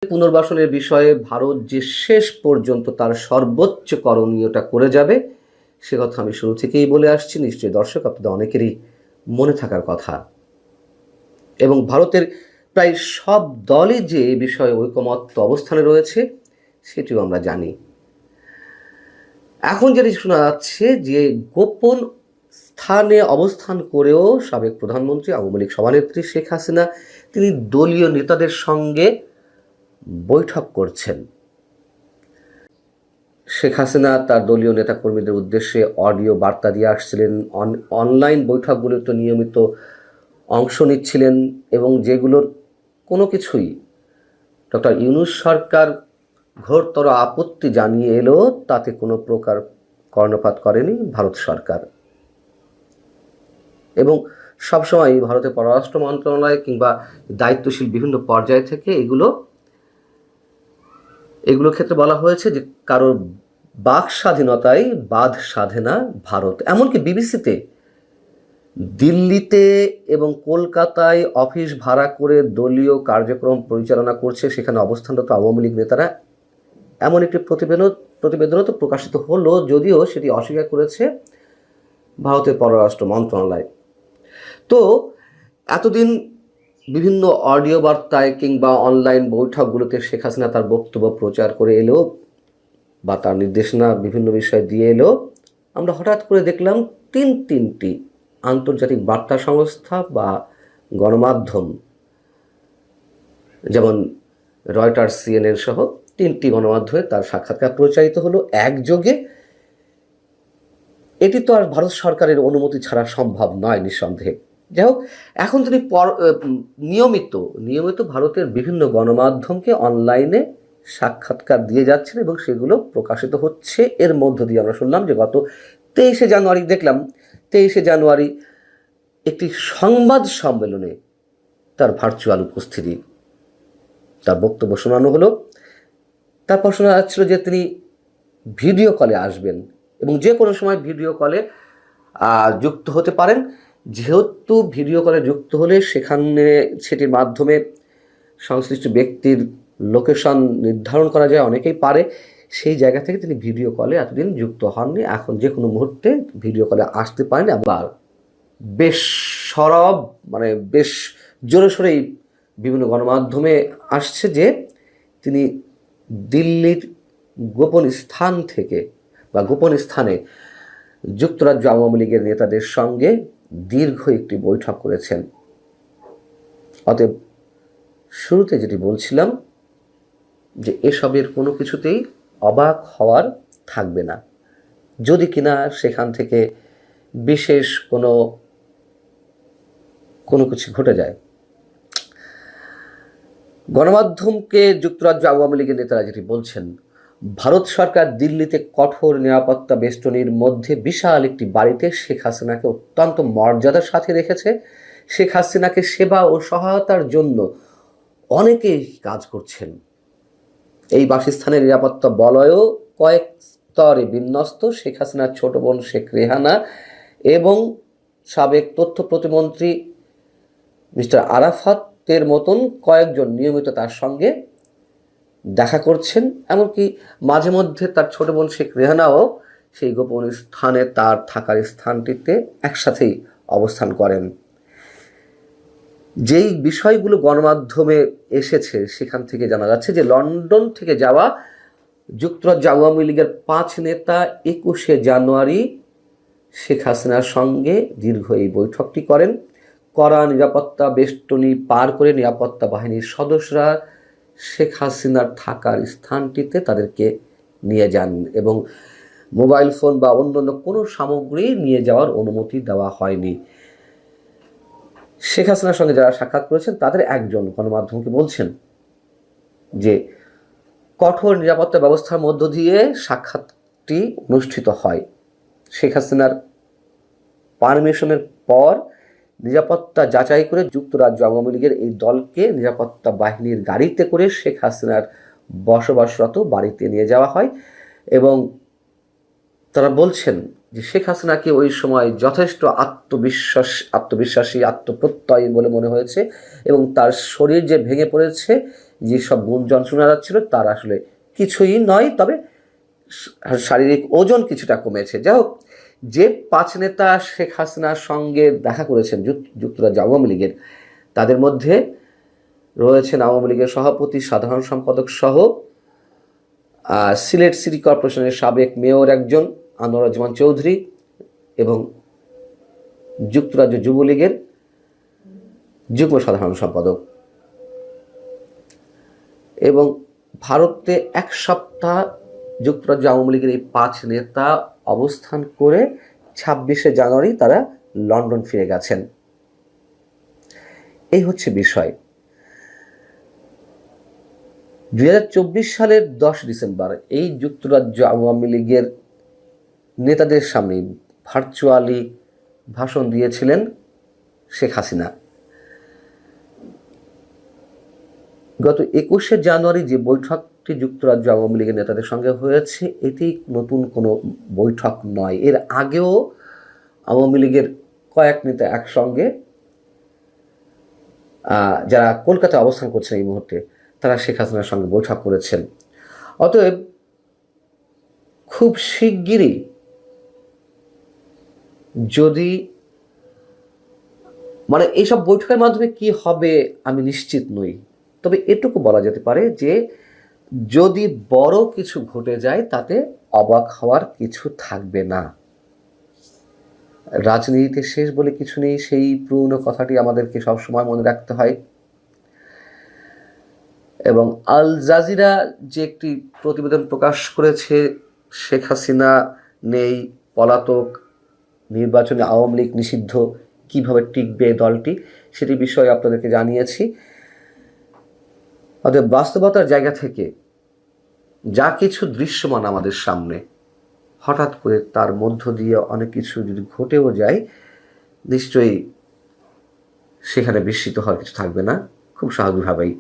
পুনর্বাসনের বিষয়ে ভারত যে শেষ পর্যন্ত তার সর্বোচ্চ করণীয়টা করে যাবে সে কথা আমি শুরু থেকেই বলে আসছি, নিশ্চয়ই দর্শক আপনাদের অনেকেরই মনে থাকার কথা। এবং ভারতের প্রায় সব দলই যে এ বিষয়ে ঐকমত্য অবস্থানে রয়েছে সেটিও আমরা জানি। এখন যেটি শোনা যাচ্ছে যে গোপন স্থানে অবস্থান করেও সাবেক প্রধানমন্ত্রী আওয়ামী লীগ সভানেত্রী শেখ হাসিনা তিনি দলীয় নেতাদের সঙ্গে বৈঠক করছেন। শেখ হাসিনা তার দলীয় নেতাকর্মীদের উদ্দেশ্যে অডিও বার্তা দিয়ে আসছিলেন, অনলাইন বৈঠকগুলোতে নিয়মিত অংশ নিচ্ছিলেন এবং যেগুলোর কোনো কিছুই ডক্টর ইউনূস সরকার ঘোরতর আপত্তি জানিয়ে এলো তাতে কোনো প্রকার কর্ণপাত করেনি ভারত সরকার। এবং সবসময় ভারতের পররাষ্ট্র মন্ত্রণালয় কিংবা দায়িত্বশীল বিভিন্ন পর্যায় থেকে এগুলো ক্ষেত্রে বলা হয়েছে যে কারোর বাক স্বাধীনতায় বাধ সাধে না ভারত। এমনকি বিবিসিতে দিল্লিতে এবং কলকাতায় অফিস ভাড়া করে দলীয় কার্যক্রম পরিচালনা করছে সেখানে অবস্থানরত আওয়ামী লীগ নেতারা, এমন একটি প্রতিবেদনও তো প্রকাশিত হলো, যদিও সেটি অস্বীকার করেছে ভারতের পররাষ্ট্র মন্ত্রণালয়। তো এতদিন বিভিন্ন অডিও বার্তায় কিংবা অনলাইন বৈঠকগুলোতে শেখ হাসিনা তার বক্তব্য প্রচার করে এলো বা তার নির্দেশনা বিভিন্ন বিষয় দিয়ে এলো, আমরা হঠাৎ করে দেখলাম তিনটি আন্তর্জাতিক বার্তা সংস্থা বা গণমাধ্যম, যেমন রয়টার্স, CNN সহ 3টি গণমাধ্যমে তার সাক্ষাৎকার প্রচারিত হলো একযোগে। এটি তো আর ভারত সরকারের অনুমতি ছাড়া সম্ভব নয় নিঃসন্দেহে। যাই হোক, এখন তিনি নিয়মিত ভারতের বিভিন্ন গণমাধ্যমকে অনলাইনে সাক্ষাৎকার দিয়ে যাচ্ছেন এবং সেগুলো প্রকাশিত হচ্ছে। এর মধ্য দিয়ে আমরা শুনলাম যে গত 23শে জানুয়ারি একটি সংবাদ সম্মেলনে তার ভার্চুয়াল উপস্থিতি, তার বক্তব্য শোনানো হলো। তারপর শোনা যাচ্ছিল যে তিনি ভিডিও কলে আসবেন এবং যে কোনো সময় ভিডিও কলে যুক্ত হতে পারেন। যেহেতু ভিডিও কলে যুক্ত হলে সেটির মাধ্যমে সংশ্লিষ্ট ব্যক্তির লোকেশন নির্ধারণ করা যায়, অনেকেই পারে, সেই জায়গা থেকে তিনি ভিডিও কলে এতদিন যুক্ত হননি। এখন যে কোনো মুহূর্তে ভিডিও কলে আসতে পারেন। আবার বেশ বেশ জোরে সোরেই বিভিন্ন গণমাধ্যমে আসছে যে তিনি দিল্লির গোপন স্থানে যুক্তরাজ্য আওয়ামী লীগের নেতাদের সঙ্গে দীর্ঘ একটি বৈঠক করেছেন। অতএব শুরুতে যেটি বলছিলাম যে এসবের কোনো কিছুতেই অবাক হওয়ার থাকবে না, যদি কিনা সেখান থেকে বিশেষ কোনো কিছু ঘটে যায়। গণমাধ্যমকে যুক্তরাজ্য আওয়ামী লীগের নেতারা যেটি বলছেন, ভারত সরকার দিল্লিতে কঠোর নিরাপত্তা বেষ্টনীর মধ্যে বিশাল একটি বাড়িতে শেখ হাসিনাকে অত্যন্ত মর্যাদার সাথে রেখেছে। শেখ হাসিনাকে সেবা ও সহায়তার জন্য অনেকেই কাজ করছেন। এই বাসস্থানের নিরাপত্তা বলয়ও কয়েক স্তরে বিন্যস্ত। শেখ হাসিনার ছোট বোন শেখ রেহানা এবং সাবেক তথ্য প্রতিমন্ত্রী মিস্টার আরাফাতের মতন কয়েকজন নিয়মিত তার সঙ্গে দেখা করছেন। এমনকি মাঝে মধ্যে তার ছোট বোন শেখ রেহানাও সেই গোপন স্থানে, তার থাকার স্থানটিতে একসাথেই অবস্থান করেন। যেই বিষয়গুলো গণমাধ্যমে এসেছে সেখান থেকে জানা যাচ্ছে যে লন্ডন থেকে যাওয়া যুক্তরাজ্য আওয়ামী লীগের 5 নেতা 21শে জানুয়ারি শেখ হাসিনার সঙ্গে দীর্ঘ এই বৈঠকটি করেন। কড়া নিরাপত্তা বেষ্টনী পার করে নিরাপত্তা বাহিনীর সদস্যরা শেখ হাসিনার থাকার স্থানটিতে তাদেরকে নিয়ে যান এবং মোবাইল ফোন বা অন্যান্য কোনো সামগ্রী নিয়ে যাওয়ার অনুমতি দেওয়া হয়নি। শেখ হাসিনার সঙ্গে যারা সাক্ষাৎ করেছেন তাদের একজন গণমাধ্যমকে বলছেন যে কঠোর নিরাপত্তা ব্যবস্থার মধ্য দিয়ে সাক্ষাৎটি অনুষ্ঠিত হয়। শেখ হাসিনার পারমিশনের পর নিরাপত্তা যাচাই করে যুক্তরাজ্য আওয়ামী লীগের এই দলকে নিরাপত্তা বাহিনীর গাড়িতে করে শেখ হাসিনার বসবাসরত বাড়িতে নিয়ে যাওয়া হয় এবং তারা বলছেন যে শেখ হাসিনাকে ওই সময় যথেষ্ট আত্মবিশ্বাসী, আত্মপ্রত্যয়ী বলে মনে হয়েছে এবং তার শরীর যে ভেঙে পড়েছে যেসব গুঞ্জন শোনা যাচ্ছিল তার আসলে কিছুই নয়, তবে শারীরিক ওজন কিছুটা কমেছে। যাই হোক, যে 5 নেতা শেখ হাসিনার সঙ্গে দেখা করেছেন যুক্তরাজ্য আওয়ামী লীগের, তাদের মধ্যে রয়েছেন আওয়ামী লীগের সভাপতি, সাধারণ সম্পাদক সহ সিলেট সিটি কর্পোরেশনের সাবেক মেয়র একজন আনোয়ারুজ্জামান চৌধুরী এবং যুক্তরাজ্য যুবলীগের যুগ্ম সাধারণ সম্পাদক। এবং ভারতে 1 সপ্তাহ যুক্তরাজ্য আওয়ামী লীগের এই 5 নেতা অবস্থান করে 26শে জানুয়ারি তারা লন্ডন ফিরে গেছেন। এই হচ্ছে বিষয়। 2024 সালের 10 ডিসেম্বর এই যুক্তরাজ্য আওয়ামী লীগের নেতাদের সামনে ভার্চুয়ালি ভাষণ দিয়েছিলেন শেখ হাসিনা। গত 21শে জানুয়ারি যে বৈঠকটি যুক্তরাজ্য আওয়ামী লীগের নেতাদের সঙ্গে হয়েছে, এটি নতুন কোনো বৈঠক নয়। এর আগেও আওয়ামী লীগের কয়েক নেতা একসঙ্গে, যারা কলকাতায় অবস্থান করছেন এই মুহূর্তে, তারা শেখ হাসিনার সঙ্গে বৈঠক করেছেন। অতএব খুব শিগগিরই যদি এইসব বৈঠকের মাধ্যমে কি হবে আমি নিশ্চিত নই, তবে এটুকু বলা যেতে পারে যে যদি বড় কিছু ঘটে যায় তাতে অবাক হওয়ার কিছু থাকবে না। রাজনীতিতে শেষ বলে কিছু নেই, সেই পুরনো কথাটি আমাদেরকে সবসময় মনে রাখতে হয়। এবং আল জাজিরা যে একটি প্রতিবেদন প্রকাশ করেছে, শেখ হাসিনা নেই, পলাতক, নির্বাচনে আওয়ামী লীগ নিষিদ্ধ, কিভাবে টিকবে দলটি, সেটি বিষয়ে আপনাদেরকে জানিয়েছি। অতএব বাস্তবতার জায়গা থেকে যা কিছু দৃশ্যমান আমাদের সামনে, হঠাৎ করে তার মধ্য দিয়ে অনেক কিছু যদি ঘটেও যায়, নিশ্চয়ই সেখানে বিস্মিত হওয়ার কিছু থাকবে না, খুব স্বাভাবিকভাবেই